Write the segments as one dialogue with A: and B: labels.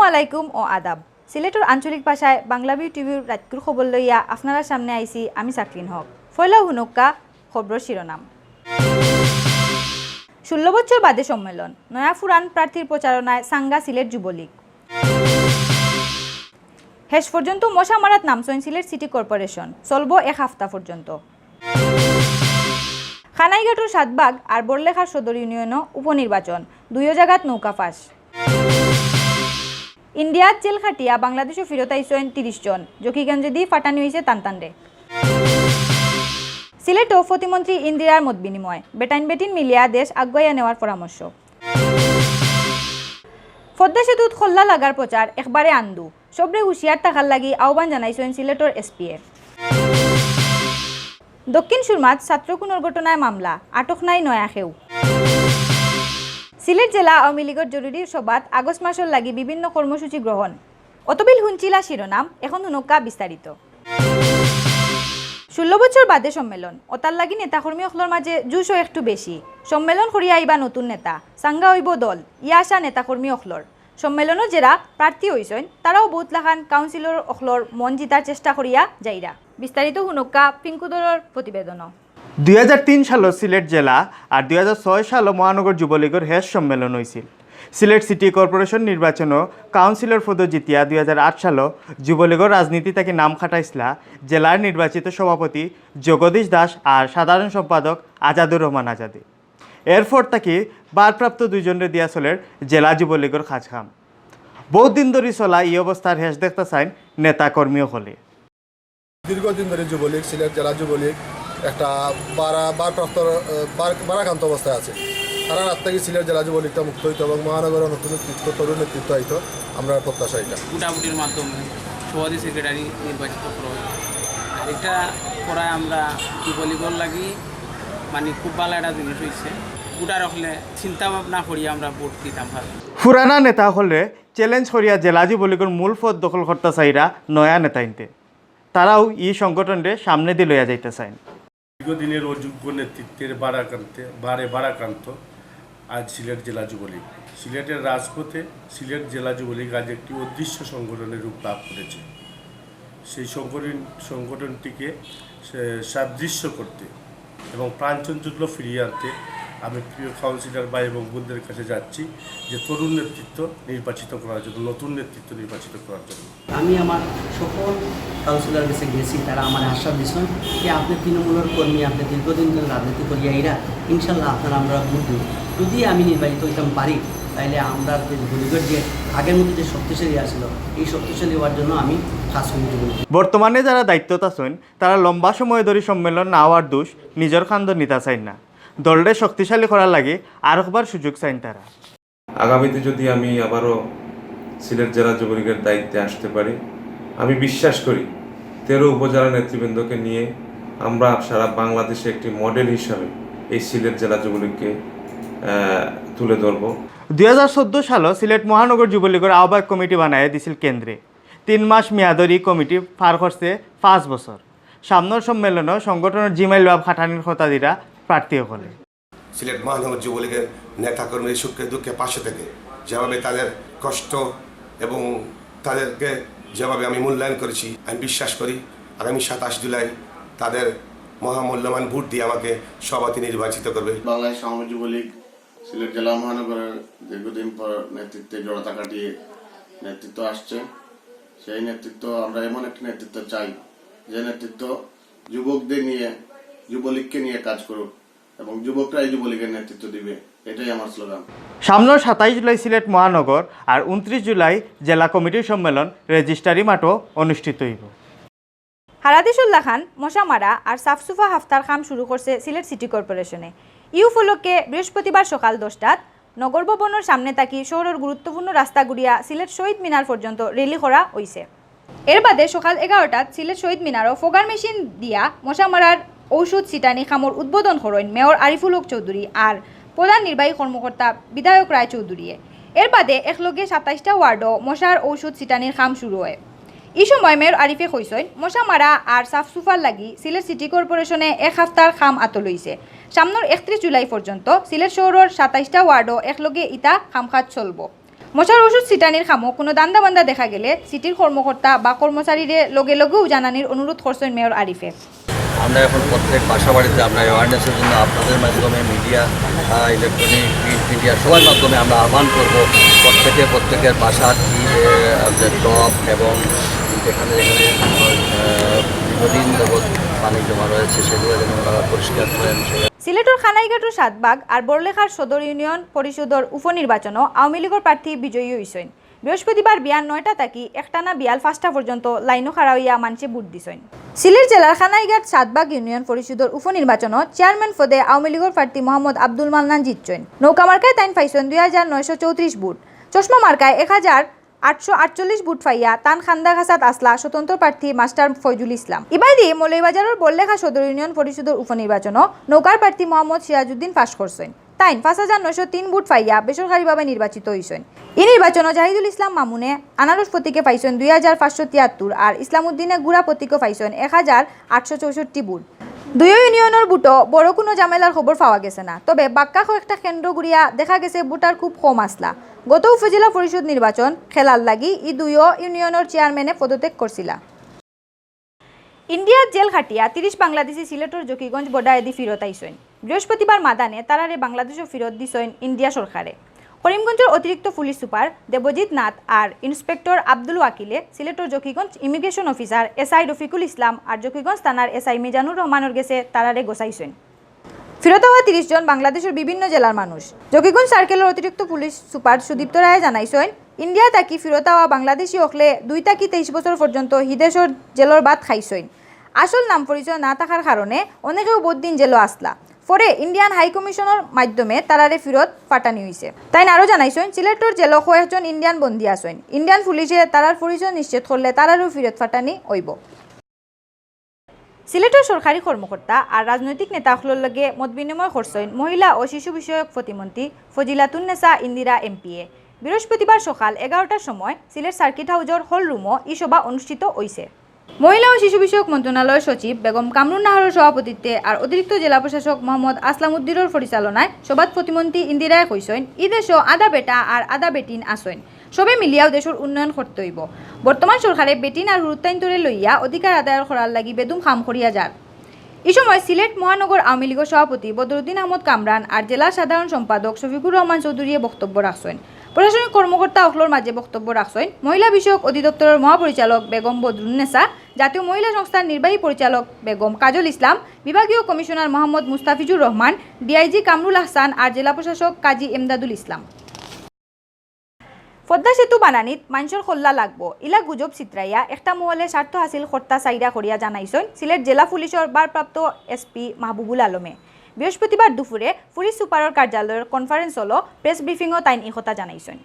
A: আলাইকুম ও আদাব। সিলেটের আঞ্চলিক ভাষায় বাংলাভিউ টিভির রাতকুর খবর লইয়া আপনারা সামনে আইসি আমি সাকরিন হক। ফয়লা হুনুক্কা খবর শিরোনাম। 16 বছর বাদে সম্মেলন, নয়া ফুরান প্রার্থীর প্রচারণায় সাঙ্গা সিলেট যুবলীগ। শেষ পর্যন্ত মশা মারাত নামছেন সিলেট সিটি কর্পোরেশন, চলব এক সপ্তাহ পর্যন্ত। খানাইঘাটর সাতবাগ আর বড়লেখার সদর ইউনিয়নও উপনির্বাচন, 2 জায়গাত নৌকা ফাঁস। ইন্ডিয়াত জেল খাটিয়া বাংলাদেশও ফিরত আইসেন 30 জন, জকিগঞ্জে দিয়ে ফাটানি হয়েছে টানটানরে। সিলেটও প্রতিমন্ত্রী ইন্দিরার মত বিনিময়, বেটাইন বেটিন মিলিয়া দেশ আগুয়াইয়া নেওয়ার পরামর্শ। পদ্মা সেতুত খল্লা লাগার প্রচার একবারে আন্দু, সবরে হুশিয়ার থাকার লাগি আহ্বান জানাইছেন সিলেটর এসপিএ। দক্ষিণ সুরমাত ছাত্র খুনের ঘটনায় মামলা, আটক নাই নয়া খেউ। সিলেট জেলা আওয়ামী লীগের জরুরি সভাত আগস্ট মাসের লাগি বিভিন্ন কর্মসূচি গ্রহণ। অতবিল হুঞ্চিলা শিরোনাম, এখন হুনকা বিস্তারিত। 16 বছর বাদে সম্মেলন, ওতার লাগি নেতাকর্মী অখলর মাঝে জুশও একটু বেশি। সম্মেলন করিয়া আইবা নতুন নেতা, সাঙ্গা হইব দল, ইয়া আসা নেতাকর্মী অখলর। সম্মেলনও যারা প্রার্থী হইছেন তারাও বহুত লাখান কাউন্সিলর অখলর মন জিতার চেষ্টা করিয়া যাইরা। বিস্তারিত হুনকা পিঙ্কুদরের প্রতিবেদন।
B: 2003 সালত সিলেট জেলা আর 2006 সালে মহানগর যুবলীগের হেস সম্মেলন হয়েছিল। সিলেট সিটি কর্পোরেশন নির্বাচনও কাউন্সিলর পদ জিতিয়া 2008 সালে যুবলীগের রাজনীতি থেকে নাম খাটাইছিলা জেলার নির্বাচিত সভাপতি জগদীশ দাস আর সাধারণ সম্পাদক আজাদুর রহমান আজাদি। এরপর তাকে বারপ্রাপ্ত 2 জনের দিয়া চলের জেলা যুবলীগের খাজখাম। বহুত দিন ধরে চলা এই অবস্থার হেস দেখতে চাইন নেতা কর্মীও হলে।
C: দীর্ঘদিন ধরে যুবলীগ, সিলেট জেলা যুবলীগ একটা বারাক্রান্ত অবস্থায় আছে। তারা রাত থেকে সিলেট জেলা যুবলীগটা মুক্ত হইতো এবং মহানগরের নতুন নেতৃত্ব, তরুণ নেতৃত্ব হইতো। আমরা প্রত্যাশা এটা
D: গুটাগুটির মাধ্যমে সভাপতি সেক্রেটারি নির্বাচিত করা হয়। আর এটা করায় আমরা যুবলীগর লাগি মানে খুব ভালো একটা জিনিস হয়েছে। গুটা রাখলে চিন্তা ভাবনা করি আমরা ভোট দিতাম।
B: পুরানা নেতা হলে চ্যালেঞ্জ করিয়া জেলা যুবলীগের মূল পদ দখল করতে চাইরা নয়া নেতা ইনতে। তারাও এই সংগঠনকে সামনে দিয়ে লইয়া যাইতে চান।
E: দীর্ঘদিনের অযোগ্য নেতৃত্বের বারাক্রান্ত আজ সিলেট জেলা যুবলীগ। সিলেটের রাজপথে সিলেট জেলা যুবলীগ আজ একটি অদৃশ্য সংগঠনের রূপ লাভ করেছে। সেই সংগঠনটিকে সাদৃশ্য করতে এবং প্রাণচাঞ্চল্য ফিরিয়ে আনতে আমি প্রিয় কাউন্সিলর ভাই এবং বোনদের কাছে যাচ্ছি যে তরুণ নেতৃত্ব নির্বাচিত করার জন্য, নতুন নেতৃত্ব নির্বাচিত করার জন্য।
F: আমি আমার সকল কাউন্সিলর কাছে গেছি, তারা আমার আশ্বাস দিয়েছেন যে আপনি তৃণমূলের কর্মী, আপনি দীর্ঘদিন ধরে রাজনীতি করিয়া এরা ইনশাল্লাহ আপনারা আমরা ভোট দিব। যদি আমি নির্বাচিত হইতাম পারি তাহলে আমরা যুবলীগের যে আগের মতো যে শক্তিশালী আসছিল এই শক্তিশালী হওয়ার জন্য আমি কাজ করব।
B: বর্তমানে যারা দায়িত্বত আছেন তারা লম্বা সময় ধরে সম্মেলন না হওয়ার দোষ নিজের খান্দ নিতে চান না। দলটা শক্তিশালী করার লাগে আর একবার সুযোগ চাইন তারা।
G: আগামীতে যদি আমি আবারও সিলেট জেলা যুবলীগের দায়িত্বে আসতে পারি, আমি বিশ্বাস করি 13 উপজেলা নেতৃবৃন্দকে নিয়ে আমরা সারা বাংলাদেশে একটি মডেল হিসাবে এই সিলেট জেলা যুবলীগকে তুলে ধরব।
B: 2014 সালে সিলেট মহানগর যুবলীগের আহ্বায়ক কমিটি বানায় দিছিল কেন্দ্রে। 3 মাস মেয়াদর এই কমিটি পার করছে 5 বছর। সামনের সম্মেলনও সংগঠনের জিমাইল বাব খাটানির খতাদিরা প্রার্থী হলে।
H: সিলেট মহানগর যুবলীগের নেতাকর্মীর সুখে দুঃখে পাশে থেকে যেভাবে তাদের কষ্ট এবং তাদেরকে যেভাবে আমি মূল্যায়ন করেছি, আমি বিশ্বাস করি আগামী 27 জুলাই তাদের মহামূল্যবান ভোট দিয়ে আমাকে সভাপতি নির্বাচিত করবে।
I: বাংলাদেশ আওয়ামী যুবলীগ সিলেট জেলা মহানগরের দীর্ঘদিন পর নেতৃত্বে জড়তা কাটিয়ে নেতৃত্ব আসছে। সেই নেতৃত্ব আমরা এমন একটি নেতৃত্ব চাই যে নেতৃত্ব যুবকদের নিয়ে, যুবলীগকে নিয়ে কাজ করুক এবং যুবকরা এই যুবলীগের নেতৃত্ব দিবে, এটাই আমার স্লোগান।
B: সামনের 27 জুলাই সিলেট মহানগর আর 29 জুলাই জেলা কমিটির সম্মেলন রেজিস্ট্রারি মাঠও অনুষ্ঠিত হইব।
A: হারাদিসুল্লাহ খান মশা মারা আর সাফসুফা হাফতার কাম শুরু করছে সিলেট সিটি কর্পোরেশনে। এই উপলক্ষে বৃহস্পতিবার সকাল 10টাত নগর ভবনের সামনে থাকি শহরের গুরুত্বপূর্ণ রাস্তা ঘুরিয়া সিলেট শহীদ মিনার পর্যন্ত রেলি করা হয়েছে। এর বাদে সকাল 11টাত সিলেট শহীদ মিনারও ফোগার মেশিন দিয়া মশা মারার ঔষধ ছিটানি খামর উদ্বোধন করেন মেয়র আরিফুল হক চৌধুরী আর প্রধান নির্বাহী কর্মকর্তা বিধায়ক রায় চৌধুরীয়ে। এর বাদে একলগে 27টা ওয়ার্ডও মশার ঔষধ ছিটানির কাম শুরু হয়। এই সময় মেয়র আরিফে কইছেন মশা মারা আর সাফসুফার লাগি সিলেট সিটি কর্পোরেশনে 1 সপ্তাহের কাম আতল হইছে। সামনের 31 জুলাই পর্যন্ত সিলেট শহরের 27টা ওয়ার্ডও একলগে ইটা কামকাজ চলব। মশার ওষুধ ছিটানির খামো কোনো দান্দা দেখা গেলে সিটির কর্মকর্তা বা কর্মচারীরে লগে লগেও জানানির অনুরোধ করছেন মেয়র আরিফে।
J: আমরা এখন প্রত্যেক বাসা বাড়িতে আমরা অ্যাওয়ারনেসের জন্য আপনাদের মাধ্যমে মিডিয়া, ইলেকট্রনিক প্রিন্ট মিডিয়া সবার মাধ্যমে আমরা আহ্বান করব প্রত্যেকের বাসার টপ এবং যেখানে দীর্ঘদিন যাবৎ পানি জমা রয়েছে সেগুলো যেন ওনারা পরিষ্কার করেন।
A: সিলেটর খানাইঘাটর সাতবাগ আর বড়লেখার সদর ইউনিয়ন পরিষদর উপনির্বাচনও আওয়ামী লীগের প্রার্থী বিজয়ী হয়েছেন। বৃহস্পতিবার বিয়ান 9টা থাকি একটানা বিয়াল 5টা পর্যন্ত লাইনও খাড়া হইয়া মানুষে ভোট দিছেন। সিলেট জেলার খানাইঘাট সাতবাগ ইউনিয়ন পরিষদর উপনির্বাচনত চেয়ারম্যান পদে আওয়ামী লীগের প্রার্থী মোহাম্মদ আব্দুল মান্নান জিতছেন। নৌকা মার্কায় তাইন পাইছেন 2934 ভোট, চশমা মার্কায় 1848 ভোট পাইয়া তান খান্দাঘাসাত আসলা স্বতন্ত্র প্রার্থী মাস্টার ফয়জুল ইসলাম। ইবাইদি মৌলভীবাজারের বড়লেখা সদর ইউনিয়ন পরিষদের উপনির্বাচনও নৌকার প্রার্থী মোহাম্মদ সিরাজউদ্দিন পাশ করছেন। তাইন 5903 ভোট পাইয়া বেসরকারিভাবে নির্বাচিত হয়েছেন। এই নির্বাচনে জাহিদুল ইসলাম মামুনে আনারস প্রতীকে পাইছেন 2573 আর ইসলামউদ্দিনে গুড়া প্রতীকে পাইছেন 1864 ভোট। দুই ইউনিয়নের বুটো বড় কোনো জামেলার খবর পাওয়া গেছে না, তবে বাক্কা কয়েকটা কেন্দ্র ঘুরিয়া দেখা গেছে বুটার খুব কম আসলা। গত উপজেলা পরিষদ নির্বাচন খেলার লাগি এই দুই ইউনিয়নের চেয়ারম্যানে পদত্যাগ করছিলা। ইন্ডিয়ার জেল খাটিয়া 30 বাংলাদেশি সিলেটর জকিগঞ্জ বর্ডারে দি ফিরত আইসেন। বৃহস্পতিবার মাদানে তারারে বাংলাদেশও ফিরত দিছেন ইন্ডিয়া সরকারে। করিমগঞ্জের অতিরিক্ত পুলিশ সুপার দেবজিৎ নাথ আর ইন্সপেক্টর আব্দুল ওয়াকিলে সিলেটর Zakiganj immigration officer SI Rafiqul Islam আর জকিগঞ্জ থানার এসআই মিজানুর রহমানের গেছে তারারে গোছাইছেন। ফিরত হওয়া 30 জন বাংলাদেশের বিভিন্ন জেলার মানুষ। জকিগঞ্জ সার্কেলের অতিরিক্ত police super Sudipta Roy জানাইছেন, India তাকি ফিরত হওয়া বাংলাদেশি হকলে 2 থেকে 23 বছর পর্যন্ত হিদেশর জেলর বাদ খাইছেন। আসল নাম পরিচয় না থাকার কারণে অনেকেও বহুদিন জেলও আসলা। পরে ইন্ডিয়ান হাই কমিশনের মাধ্যমে তারারে ফিরত পাঠানি হয়েছে। তাই আরও জানাইছেন, সিলেটর জেল কয়েকজন ইন্ডিয়ান বন্দী আছেন। ইন্ডিয়ান পুলিশে তারার পরিচয় নিশ্চিত করলে তারারও ফিরত পাঠানি হইব। সিলেটের সরকারি কর্মকর্তা আর রাজনৈতিক নেতাসকলের লগে মত বিনিময় করছেন মহিলা ও শিশু বিষয়ক প্রতিমন্ত্রী ফজিলাতুন্নেসা ইন্দিরা এমপিএ। বৃহস্পতিবার সকাল 11টার সময় সিলেট সার্কিট হাউজের হল রুমও এই সভা অনুষ্ঠিত হয়েছে। মহিলা ও শিশু বিষয়ক মন্ত্রণালয়ের সচিব বেগম কামরুন নাহারের সভাপতিত্বে আর অতিরিক্ত জেলা প্রশাসক মোহাম্মদ আসলাম উদ্দিনের পরিচালনায় সভাত প্রতিমন্ত্রী ইন্দিরায় কইছেন, ই দেশও আধা বেটা আর আধা বেটিন আসেন, সবে মিলিয়াও দেশের উন্নয়ন করতে হইব। বর্তমান সরকারে বেটিন আর হুরুত্তাইন্তরে লইয়া অধিকার আদায়ের করার লাগি বেদুম কাম করিয়া যার। এই সময় সিলেট মহানগর আওয়ামী লীগের সভাপতি বদরুদ্দিন আহমদ কামরান আর জেলার সাধারণ সম্পাদক শফিকুর রহমান চৌধুরীয়ে বক্তব্য রাখছেন। প্রশাসনিক কর্মকর্তা অখলোর মাঝে বক্তব্য রাখছেন মহিলা বিষয়ক অধিদপ্তরের মহাপরিচালক বেগম বদরুন্নেসা, জাতীয় মহিলা সংস্থার নির্বাহী পরিচালক বেগম কাজল ইসলাম, বিভাগীয় কমিশনার মোহাম্মদ মুস্তাফিজুর রহমান, ডিআইজি কামরুল আহসান আর জেলা প্রশাসক কাজী এমদাদুল ইসলাম। পদ্মা সেতু বানানিত মানুষের কল্লা লাগবো ইলা গুজব চিত্রাইয়া একটা মহলে স্বার্থ হাসিল কর্তা চাইরা করিয়া জানাইছেন সিলেট জেলা পুলিশের ভারপ্রাপ্ত এসপি মাহবুবুল আলমে। বৃহস্পতিবার দুপুরে পুলিশ সুপারের কার্যালয়ের কনফারেন্স হলো প্রেস ব্রিফিংও তাইন এই কথা জানাইছেন।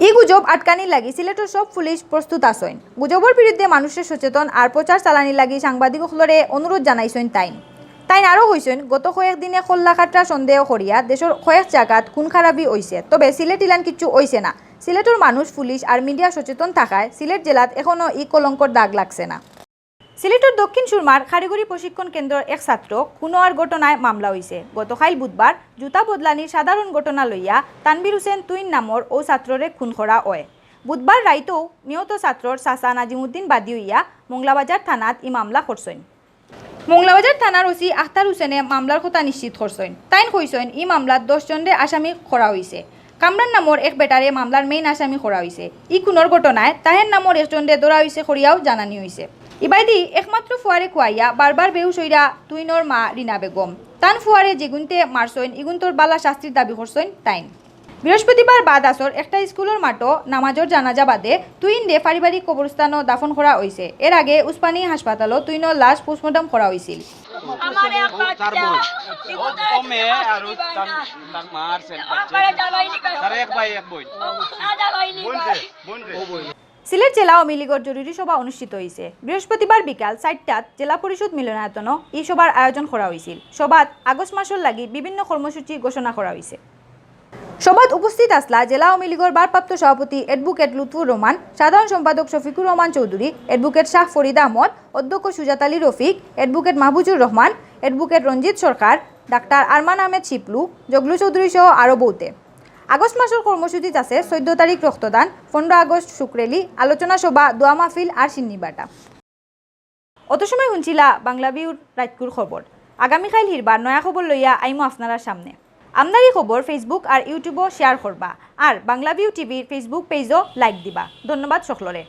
A: এই গুজব আটকানি লাগি সিলেটের সব পুলিশ প্রস্তুত আছেন। গুজবের বিরুদ্ধে মানুষের সচেতন আর প্রচার চালানি লাগি সাংবাদিকসকলরে অনুরোধ জানাইছেন তাইন আরও হয়েছেন, গত কয়েকদিনে খোল্লাখাট্টা সন্দেহ করিয়া দেশের কয়েক জায়গাত খুন খারাপি হয়েছে, তবে সিলেট ইলান কিছু হয়েছে না। সিলেটের মানুষ, পুলিশ আর মিডিয়া সচেতন থাকায় সিলেট জেলাত এখনও ই কলঙ্কর দাগ লাগছে না। সিলেটের দক্ষিণ সুরমার কারিগরি প্রশিক্ষণ কেন্দ্রের এক ছাত্র খুন হওয়ার ঘটনায় মামলা হয়েছে। গতকাল বুধবার জুতা বদলানির সাধারণ ঘটনা লইয়া তানবির হোসেন তুইন নামর ও ছাত্ররে খুন করা হয়। বুধবার রাইতেও নিহত ছাত্রর চাচা নাজিমুদ্দিন বাদী হইয়া মংলাবাজার থানাত ই মামলা করছেন। মংলাবাজার থানার ওসি আখতার হোসেনে মামলার কথা নিশ্চিত করছেন। তাইন কইছেন ই মামলাত 10 জনের আসামি করা হয়েছে। কামরান নামর এক বেটারে মামলার মেইন আসামি করা হয়েছে। ই খুনের ঘটনায় তাহের নামর একজনরে ধরা হয়েছে করিয়াও জানানি হয়েছে। ইবাইদি একমাত্র ফুয়ারে খুয়াইয়া বারবার বেহুশ হইরা তুইনর মা রিনা বেগম তান ফুয়ারে যেগুনতে মারছেন ইগুন্তর বালা শাস্তির দাবি করছেন তাইন। বৃহস্পতিবার বাদ আসর একটা স্কুলের মাঠও নামাজর জানাজা বাদে তুইন দে পারিবারিক কবরস্থানও দাফন করা হয়েছে। এর আগে উসমানী হাসপাতালও তুইনর লাশ পোস্টমর্টম করা হয়েছিল। সিলেট জেলা আওয়ামী লীগের জরুরি সভা অনুষ্ঠিত হয়েছে। বৃহস্পতিবার বিকাল 4টাত জেলা পরিষদ মিলনায়তনও এই সভার আয়োজন করা হয়েছিল। সভাত আগস্ট মাসের লাগি বিভিন্ন কর্মসূচি ঘোষণা করা হয়েছে। সভাত উপস্থিত আসলা জেলা আওয়ামী লীগের ভারপ্রাপ্ত সভাপতি অ্যাডভোকেট লুৎফুর রহমান, সাধারণ সম্পাদক শফিকুর রহমান চৌধুরী, অ্যাডভোকেট শাহ ফরিদ আহমদ, অধ্যক্ষ সুজাত আলী রফিক, অ্যাডভোকেট মাহবুজুর রহমান, অ্যাডভোকেট রঞ্জিত সরকার, ডাক্তার আরমান আহমেদ শিপলু, জগলু চৌধুরী সহ আরও বহুতে। আগস্ট মাসের কর্মসূচিত আছে 14 তারিখ রক্তদান, 15 আগস্ট শুক্রেলি, আলোচনা সভা, দোয়া মাহফিল আর সিন্নিবাটা। অত সময় শুনছিলা বাংলাভিউর রাতকুর খবর। আগামীকাল হিরবার নয়া খবর লইয়া আইমো আপনার সামনে। আমদারি খবর ফেসবুক আর ইউটিউবও শেয়ার করবা আর বাংলাভিউ টিভির ফেসবুক পেজও লাইক দিবা। ধন্যবাদ সকলরে।